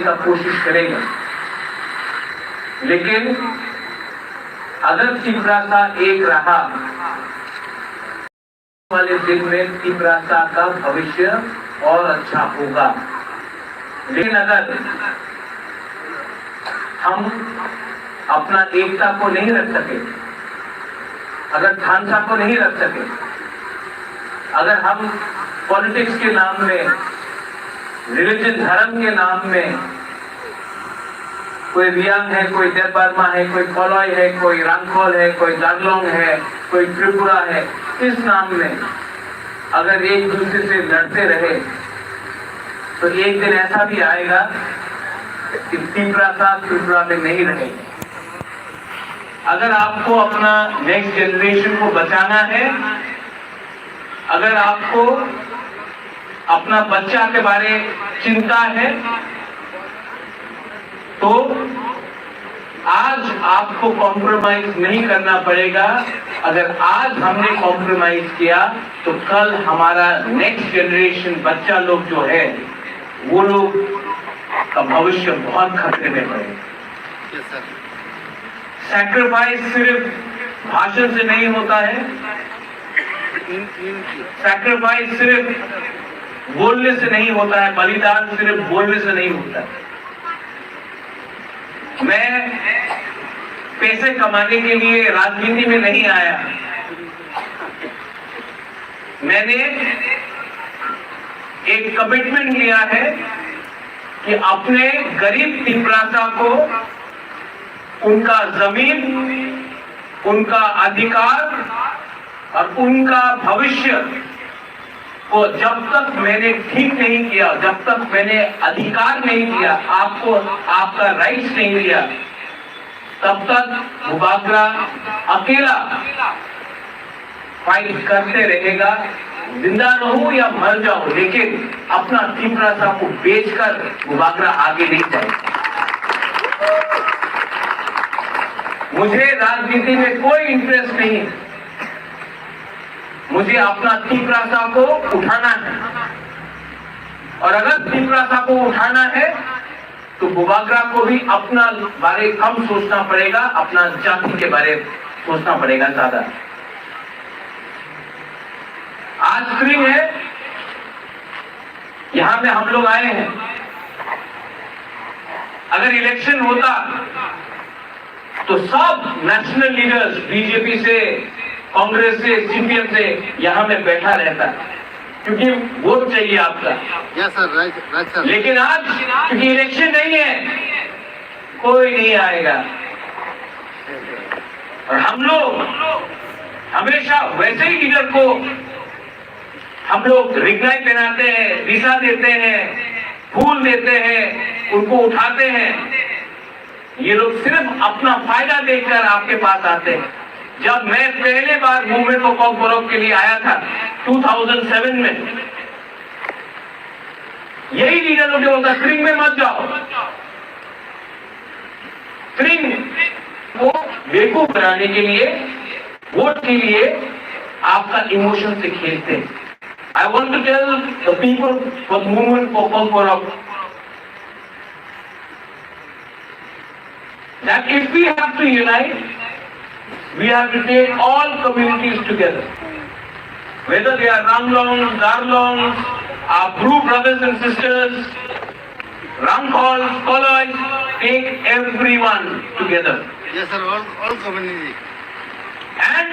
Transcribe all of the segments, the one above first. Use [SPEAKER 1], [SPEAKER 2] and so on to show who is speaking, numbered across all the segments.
[SPEAKER 1] का कोशिश करेगा, लेकिन अगर तिपरासा एक रहा वाले दिन में तिपरासा का भविष्य और अच्छा होगा। लेकिन अगर हम अपना एकता को नहीं रख सके, अगर ढांचा को नहीं रख सके, अगर हम पॉलिटिक्स के नाम में, रिलीजन धर्म के नाम में, कोई रियांग है, कोई देवबर्मा है, कोई कोलॉय है, कोई रांगखोल है, कोई दार्लोंग है, कोई त्रिपुरा है, इस नाम में अगर एक दूसरे से लड़ते रहे तो एक दिन ऐसा भी आएगा कि त्रिपुरा में नहीं रहेगी। अगर आपको अपना नेक्स्ट जनरेशन को बचाना है, अगर आपको अपना बच्चा के बारे चिंता है, तो आज आपको कॉम्प्रोमाइज नहीं करना पड़ेगा। अगर आज हमने कॉम्प्रोमाइज किया तो कल हमारा नेक्स्ट जनरेशन बच्चा लोग जो है वो लोग का भविष्य बहुत खतरे में पड़ेगा। सैक्रिफाइस सिर्फ भाषण से नहीं होता है, सैक्रिफाइस सिर्फ बोलने से नहीं होता है, बलिदान सिर्फ बोलने से नहीं होता है। मैं पैसे कमाने के लिए राजनीति में नहीं आया। मैंने एक कमिटमेंट लिया है कि अपने गरीब तिपरासा को उनका जमीन, उनका अधिकार और उनका भविष्य को जब तक मैंने ठीक नहीं किया, जब तक मैंने अधिकार नहीं दिया, आपको आपका राइट्स नहीं दिया, तब तक मुबागरा अकेला फाइट करते रहेगा। जिंदा रहूं या मर जाऊं, लेकिन अपना तिपरासा को बेचकर मुबागरा आगे नहीं जाएगा। मुझे राजनीति में कोई इंटरेस्ट नहीं, मुझे अपना तिपरासा को उठाना है, और अगर तिपरासा को उठाना है तो मुबागरा को भी अपना बारे कम सोचना पड़ेगा, अपना जाति के बारे सोचना पड़ेगा ज्यादा। आज स्प्रिंग है, यहां पे हम लोग आए हैं। अगर इलेक्शन होता तो सब नेशनल लीडर्स, बीजेपी से, कांग्रेस से, सीपीएम से यहां में बैठा रहता है, क्योंकि वोट चाहिए आपका।
[SPEAKER 2] Yes sir, right sir.
[SPEAKER 1] लेकिन आज क्योंकि इलेक्शन नहीं है, कोई नहीं आएगा। और हम लोग हमेशा वैसे ही लीडर को हम लोग रिगनाई पहनाते हैं, वीसा देते हैं, फूल देते हैं, उनको उठाते हैं। ये लोग सिर्फ अपना फायदा देखकर आपके पास आते हैं। जब मैं पहले बार मूवमेंट ऑफ कॉकबोरोक के लिए आया था 2007 में, यही लीडर मुझे बोलता स्प्रिंग में मत जाओ, स्प्रिंग को बेवकूफ बनाने के लिए, वोट के लिए आपका इमोशन से खेलते हैं। I want to tell the people for the movement for Kongporok that if we have to unite, we have to take all communities together. Whether they are Ranglongs, Darlongs, our Bru brothers and sisters, Rangkhols, Kolois, take everyone together.
[SPEAKER 2] Yes sir, all community.
[SPEAKER 1] And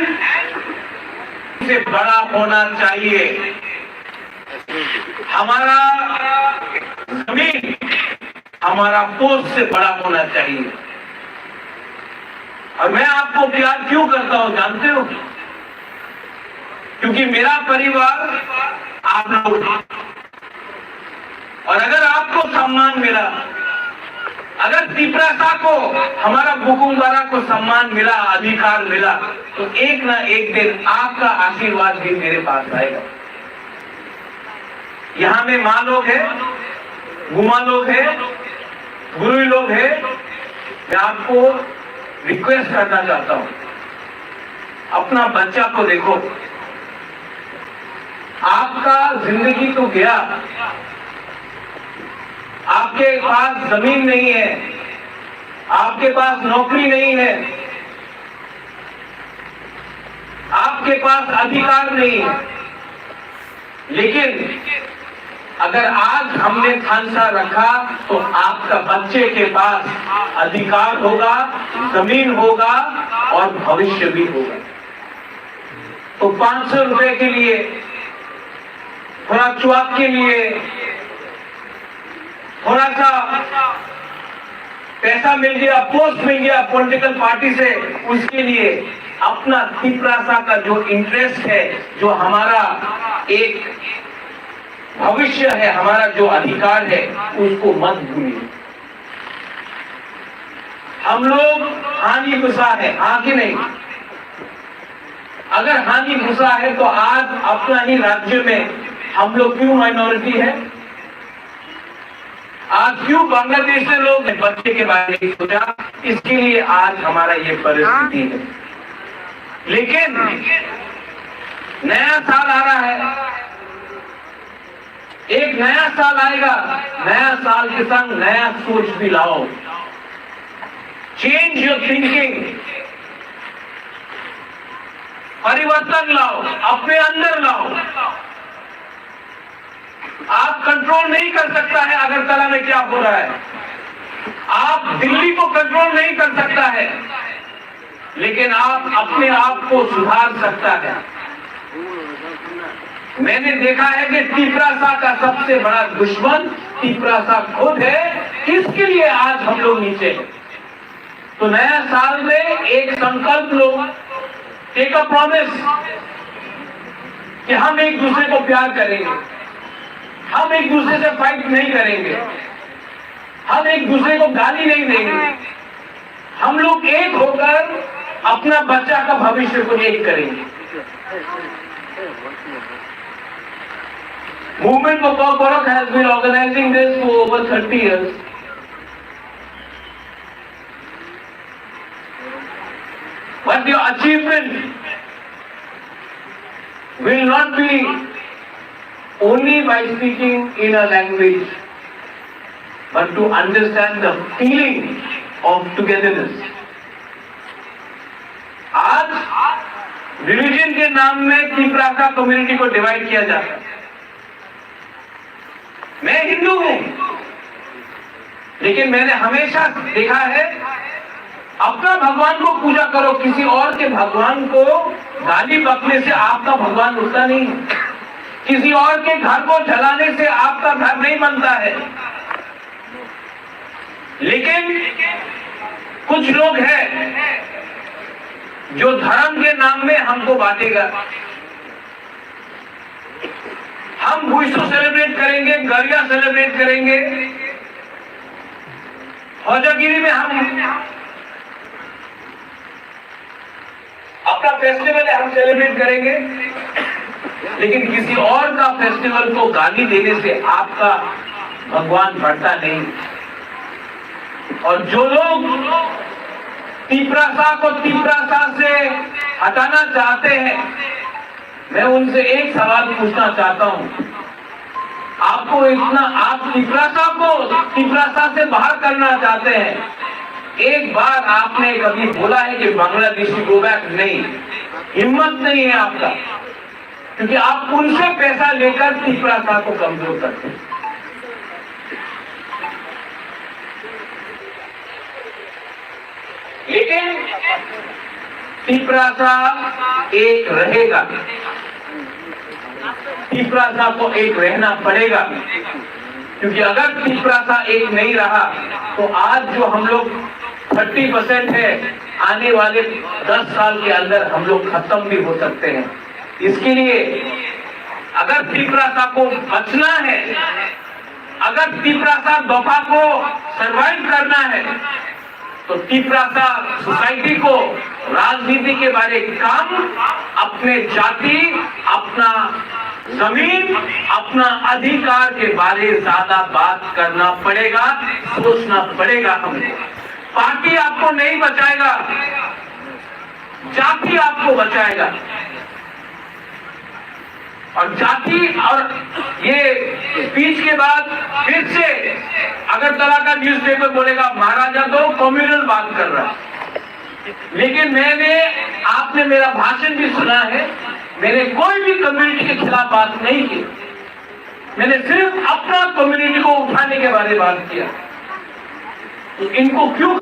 [SPEAKER 1] से बड़ा होना चाहिए हमारा जमीन, हमारा post से बड़ा होना चाहिए। और मैं आपको प्यार क्यों करता हूं जानते हो? क्योंकि मेरा परिवार आप लोग, और अगर आपको सम्मान मिला, अगर तिपरासा को, हमारा बुकुमवारा को सम्मान मिला, अधिकार मिला, तो एक ना एक दिन आपका आशीर्वाद भी मेरे पास आएगा। यहां में मां लोग हैं, गुमा लोग हैं, गुरु लोग हैं। मैं आपको रिक्वेस्ट करना चाहता हूं, अपना बच्चा को देखो। आपका जिंदगी तो गया, आपके पास जमीन नहीं है, आपके पास नौकरी नहीं है, आपके पास अधिकार नहीं है, लेकिन अगर आज हमने खांसा रखा तो आपका बच्चे के पास अधिकार होगा, जमीन होगा और भविष्य भी होगा। तो 500 रुपए के लिए, थोड़ा चुआक के लिए, थोड़ा सा पैसा मिल गया, पोस्ट मिल गया पॉलिटिकल पार्टी से, उसके लिए अपना तिपरासा का जो इंटरेस्ट है, जो हमारा एक भविष्य है, हमारा जो अधिकार है, उसको मत भूलिए। हम लोग हानि घुसा है, हाँ कि नहीं? अगर हानि घुसा है तो आज अपना ही राज्य में हम लोग क्यों माइनॉरिटी है? आज क्यों बांग्लादेश से लोग बच्चे के बारे में सोचा? इसके लिए आज हमारा ये परिस्थिति है। लेकिन नया साल आ रहा है, एक नया साल आएगा, नया साल के संग नया सोच भी लाओ। चेंज योर थिंकिंग, परिवर्तन लाओ, अपने अंदर लाओ। आप कंट्रोल नहीं कर सकता है अगरतला में क्या हो रहा है, आप दिल्ली को कंट्रोल नहीं कर सकता है, लेकिन आप अपने आप को सुधार सकता है। मैंने देखा है कि तिपरासा का सबसे बड़ा दुश्मन तिपरासा खुद है, इसके लिए आज हम लोग नीचे हैं। तो नया साल में एक संकल्प लो, टेक अ प्रॉमिस कि हम एक दूसरे को प्यार करेंगे, हम एक दूसरे से फाइट नहीं करेंगे, हम एक दूसरे को गाली नहीं देंगे, हम लोग एक होकर अपना बच्चा का भविष्य को एक करेंगे। Movement for Bharat has been organizing this for over 30 years. But your achievement will not be only by speaking in a language, but to understand the feeling of togetherness. आज रिलीजन के नाम में तिपरासा कम्युनिटी को divide किया जाता है। मैं हिंदू हूं, लेकिन मैंने हमेशा देखा है अपना भगवान को पूजा करो, किसी और के भगवान को गाली बकने से आपका भगवान उठता नहीं है, किसी और के घर को जलाने से आपका घर नहीं बनता है। लेकिन कुछ लोग हैं जो धर्म के नाम में हमको बांटेगा। हम भूसो सेलिब्रेट करेंगे, गरिया सेलिब्रेट करेंगे, हौजागिरी में हम अपना फेस्टिवल है, हम सेलिब्रेट करेंगे, लेकिन किसी और का फेस्टिवल को गाली देने से आपका भगवान बढ़ता नहीं। और जो लोग तिपरासा को तिपरासा से हटाना चाहते हैं, मैं उनसे एक सवाल पूछना चाहता हूं, आपको इतना, आप तिपरासा को तिपरासा से बाहर करना चाहते हैं, एक बार आपने कभी बोला है कि बांग्लादेशी गो बैक? नहीं, हिम्मत नहीं है आपका, क्योंकि आप उनसे पैसा लेकर तिपरासा को कमजोर करते हैं। लेकिन तिपरासा एक रहेगा, तिपरासा को एक रहना पड़ेगा, क्योंकि अगर तिपरासा एक नहीं रहा तो आज जो हम लोग 30% है, आने वाले 10 साल के अंदर हम लोग खत्म भी हो सकते हैं। इसके लिए अगर तिपरासा को बचना है, अगर तिपरासा दफा को सरवाइव करना है, तो तिपरासा सोसाइटी को राजनीति के बारे काम, अपने जाति, अपना जमीन, अपना अधिकार के बारे ज्यादा बात करना पड़ेगा, सोचना पड़ेगा हमको। पार्टी आपको नहीं बचाएगा, जाति आपको बचाएगा। और जाति और ये स्पीच के बाद फिर से अगरतला का न्यूज़पेपर बोलेगा महाराजा तो कम्युनल बात कर रहा है। लेकिन आपने मेरा भाषण भी सुना है, मैंने कोई भी कम्युनिटी के खिलाफ बात नहीं की। मैंने सिर्फ अपना कम्युनिटी को उठाने के बारे में बात किया। तो इनको क्यों